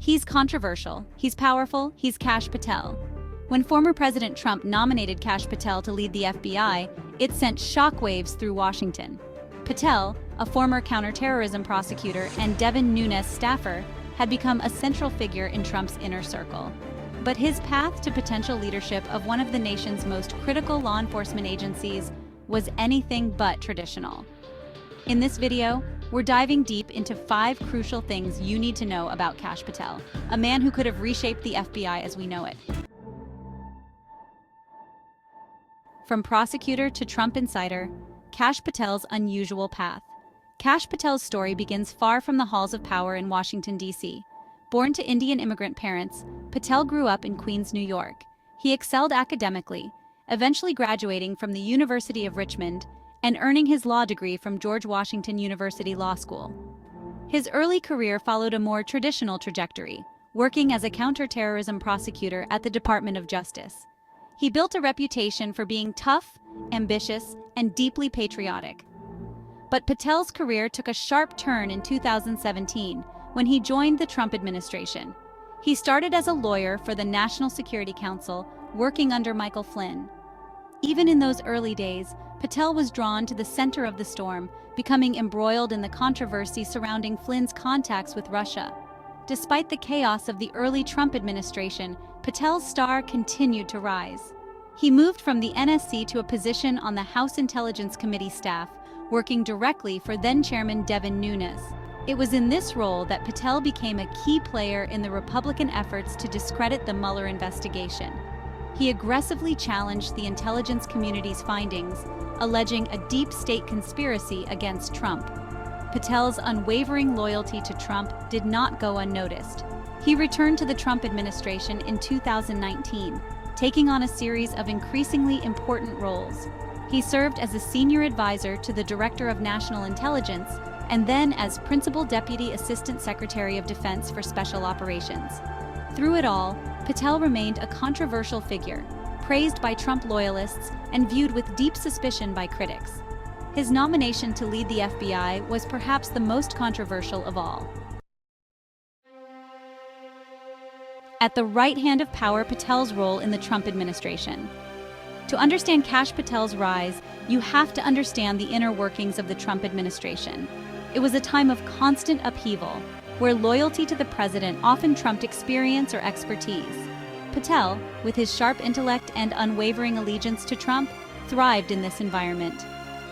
He's controversial, he's powerful, he's Kash Patel. When former President Trump nominated Kash Patel to lead the FBI, it sent shockwaves through Washington. Patel, a former counterterrorism prosecutor and Devin Nunes staffer, had become a central figure in Trump's inner circle. But his path to potential leadership of one of the nation's most critical law enforcement agencies was anything but traditional. In this video, we're diving deep into 5 crucial things you need to know about Kash Patel, a man who could have reshaped the FBI as we know it. From prosecutor to Trump insider, Kash Patel's unusual path. Kash Patel's story begins far from the halls of power in Washington, D.C. Born to Indian immigrant parents, Patel grew up in Queens, New York. He excelled academically, eventually graduating from the University of Richmond and earning his law degree from George Washington University Law School. His early career followed a more traditional trajectory, working as a counterterrorism prosecutor at the Department of Justice. He built a reputation for being tough, ambitious, and deeply patriotic. But Patel's career took a sharp turn in 2017 when he joined the Trump administration. He started as a lawyer for the National Security Council, working under Michael Flynn. Even in those early days, Patel was drawn to the center of the storm, becoming embroiled in the controversy surrounding Flynn's contacts with Russia. Despite the chaos of the early Trump administration, Patel's star continued to rise. He moved from the NSC to a position on the House Intelligence Committee staff, working directly for then-Chairman Devin Nunes. It was in this role that Patel became a key player in the Republican efforts to discredit the Mueller investigation. He aggressively challenged the intelligence community's findings, alleging a deep state conspiracy against Trump. Patel's unwavering loyalty to Trump did not go unnoticed. He returned to the Trump administration in 2019, taking on a series of increasingly important roles. He served as a senior advisor to the Director of National Intelligence and then as Principal Deputy Assistant Secretary of Defense for Special Operations. Through it all, Patel remained a controversial figure, praised by Trump loyalists and viewed with deep suspicion by critics. His nomination to lead the FBI was perhaps the most controversial of all. At the right hand of power, Patel's role in the Trump administration. To understand Kash Patel's rise, you have to understand the inner workings of the Trump administration. It was a time of constant upheaval, where loyalty to the president often trumped experience or expertise. Patel, with his sharp intellect and unwavering allegiance to Trump, thrived in this environment.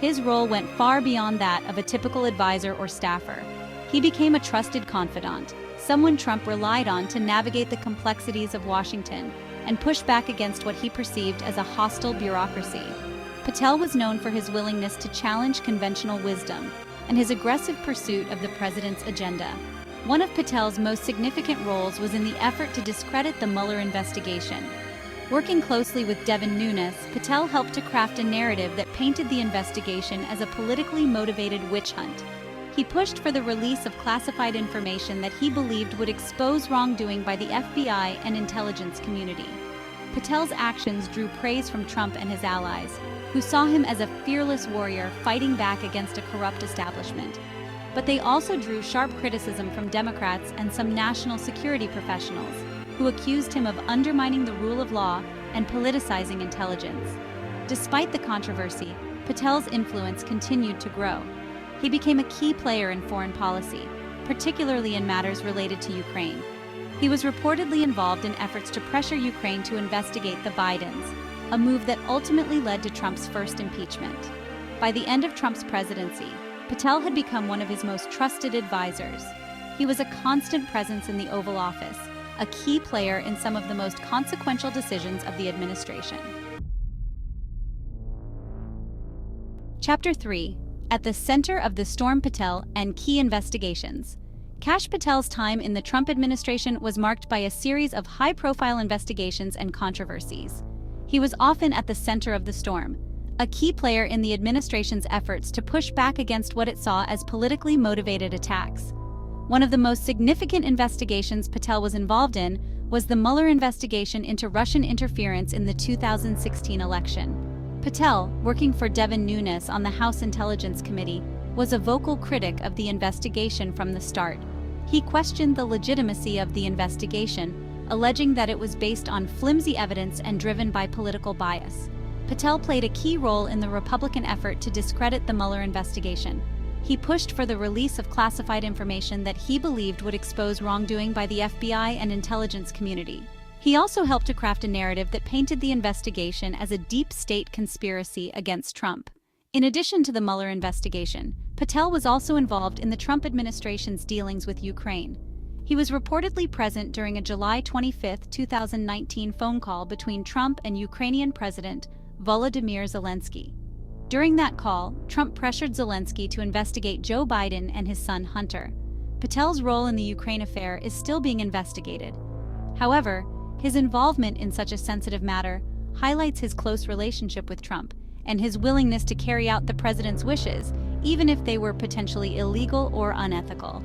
His role went far beyond that of a typical advisor or staffer. He became a trusted confidant, someone Trump relied on to navigate the complexities of Washington and push back against what he perceived as a hostile bureaucracy. Patel was known for his willingness to challenge conventional wisdom and his aggressive pursuit of the president's agenda. One of Patel's most significant roles was in the effort to discredit the Mueller investigation. Working closely with Devin Nunes, Patel helped to craft a narrative that painted the investigation as a politically motivated witch hunt. He pushed for the release of classified information that he believed would expose wrongdoing by the FBI and intelligence community. Patel's actions drew praise from Trump and his allies, who saw him as a fearless warrior fighting back against a corrupt establishment. But they also drew sharp criticism from Democrats and some national security professionals, who accused him of undermining the rule of law and politicizing intelligence. Despite the controversy, Patel's influence continued to grow. He became a key player in foreign policy, particularly in matters related to Ukraine. He was reportedly involved in efforts to pressure Ukraine to investigate the Bidens, a move that ultimately led to Trump's first impeachment. By the end of Trump's presidency, Patel had become one of his most trusted advisors. He was a constant presence in the Oval Office, a key player in some of the most consequential decisions of the administration. Chapter 3. At the center of the storm: Patel and Key Investigations. Kash Patel's time in the Trump administration was marked by a series of high-profile investigations and controversies. He was often at the center of the storm, a key player in the administration's efforts to push back against what it saw as politically motivated attacks. One of the most significant investigations Patel was involved in was the Mueller investigation into Russian interference in the 2016 election. Patel, working for Devin Nunes on the House Intelligence Committee, was a vocal critic of the investigation from the start. He questioned the legitimacy of the investigation, alleging that it was based on flimsy evidence and driven by political bias. Patel played a key role in the Republican effort to discredit the Mueller investigation. He pushed for the release of classified information that he believed would expose wrongdoing by the FBI and intelligence community. He also helped to craft a narrative that painted the investigation as a deep state conspiracy against Trump. In addition to the Mueller investigation, Patel was also involved in the Trump administration's dealings with Ukraine. He was reportedly present during a July 25, 2019 phone call between Trump and Ukrainian President Volodymyr Zelensky. During that call, Trump pressured Zelensky to investigate Joe Biden and his son Hunter. Patel's role in the Ukraine affair is still being investigated. However, his involvement in such a sensitive matter highlights his close relationship with Trump and his willingness to carry out the president's wishes, even if they were potentially illegal or unethical.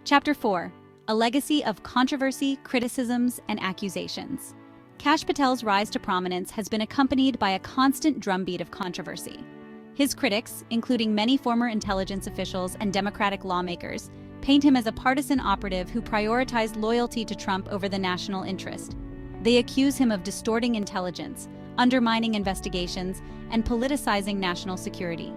Chapter 4: A Legacy of Controversy, Criticisms, and Accusations. Kash Patel's rise to prominence has been accompanied by a constant drumbeat of controversy. His critics, including many former intelligence officials and Democratic lawmakers, paint him as a partisan operative who prioritized loyalty to Trump over the national interest. They accuse him of distorting intelligence, undermining investigations, and politicizing national security.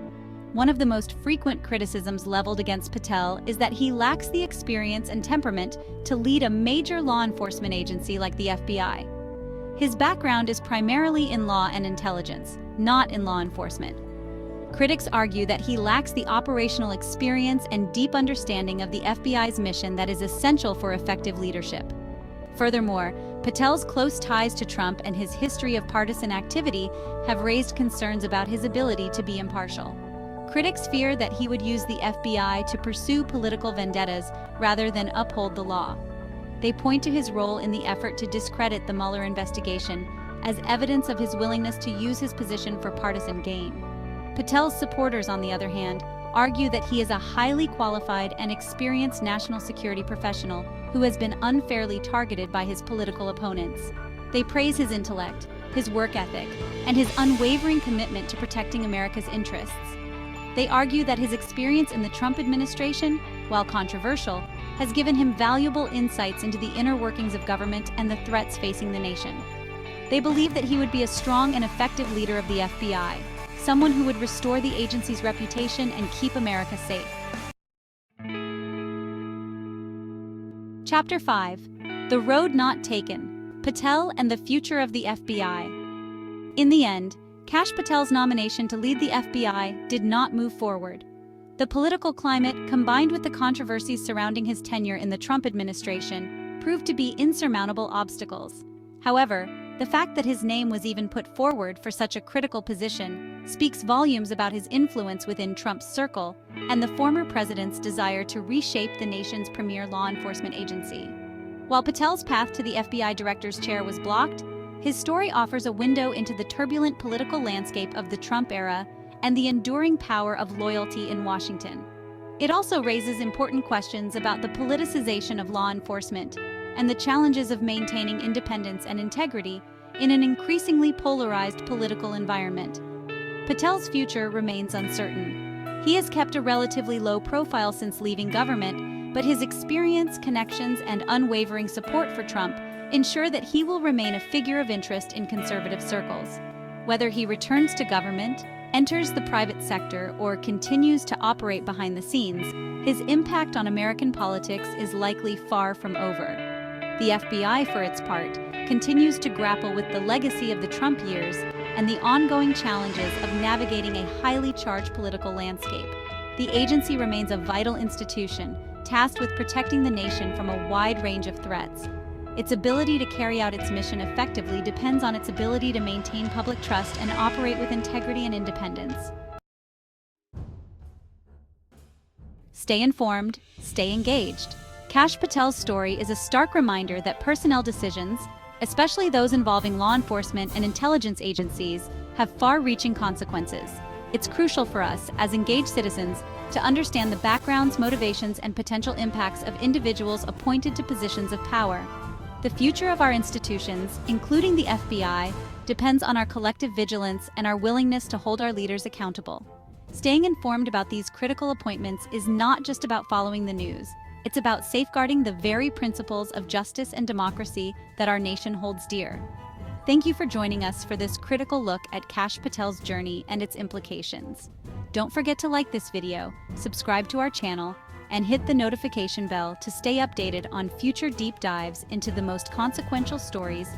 One of the most frequent criticisms leveled against Patel is that he lacks the experience and temperament to lead a major law enforcement agency like the FBI. His background is primarily in law and intelligence, not in law enforcement. Critics argue that he lacks the operational experience and deep understanding of the FBI's mission that is essential for effective leadership. Furthermore, Patel's close ties to Trump and his history of partisan activity have raised concerns about his ability to be impartial. Critics fear that he would use the FBI to pursue political vendettas rather than uphold the law. They point to his role in the effort to discredit the Mueller investigation as evidence of his willingness to use his position for partisan gain. Patel's supporters, on the other hand, argue that he is a highly qualified and experienced national security professional who has been unfairly targeted by his political opponents. They praise his intellect, his work ethic, and his unwavering commitment to protecting America's interests. They argue that his experience in the Trump administration, while controversial, has given him valuable insights into the inner workings of government and the threats facing the nation. They believe that he would be a strong and effective leader of the FBI, someone who would restore the agency's reputation and keep America safe. Chapter 5: The Road Not Taken: Patel and the Future of the FBI. In the end, Kash Patel's nomination to lead the FBI did not move forward. The political climate, combined with the controversies surrounding his tenure in the Trump administration, proved to be insurmountable obstacles. However, the fact that his name was even put forward for such a critical position speaks volumes about his influence within Trump's circle and the former president's desire to reshape the nation's premier law enforcement agency. While Patel's path to the FBI director's chair was blocked, his story offers a window into the turbulent political landscape of the Trump era and the enduring power of loyalty in Washington. It also raises important questions about the politicization of law enforcement and the challenges of maintaining independence and integrity in an increasingly polarized political environment. Patel's future remains uncertain. He has kept a relatively low profile since leaving government, but his experience, connections, and unwavering support for Trump ensure that he will remain a figure of interest in conservative circles. Whether he returns to government, enters the private sector, or continues to operate behind the scenes, his impact on American politics is likely far from over. The FBI, for its part, continues to grapple with the legacy of the Trump years and the ongoing challenges of navigating a highly charged political landscape. The agency remains a vital institution, tasked with protecting the nation from a wide range of threats. Its ability to carry out its mission effectively depends on its ability to maintain public trust and operate with integrity and independence. Stay informed, stay engaged. Kash Patel's story is a stark reminder that personnel decisions, especially those involving law enforcement and intelligence agencies, have far-reaching consequences. It's crucial for us, as engaged citizens, to understand the backgrounds, motivations, and potential impacts of individuals appointed to positions of power. The future of our institutions, including the FBI, depends on our collective vigilance and our willingness to hold our leaders accountable. Staying informed about these critical appointments is not just about following the news. It's about safeguarding the very principles of justice and democracy that our nation holds dear. Thank you for joining us for this critical look at Kash Patel's journey and its implications. Don't forget to like this video, subscribe to our channel, and hit the notification bell to stay updated on future deep dives into the most consequential stories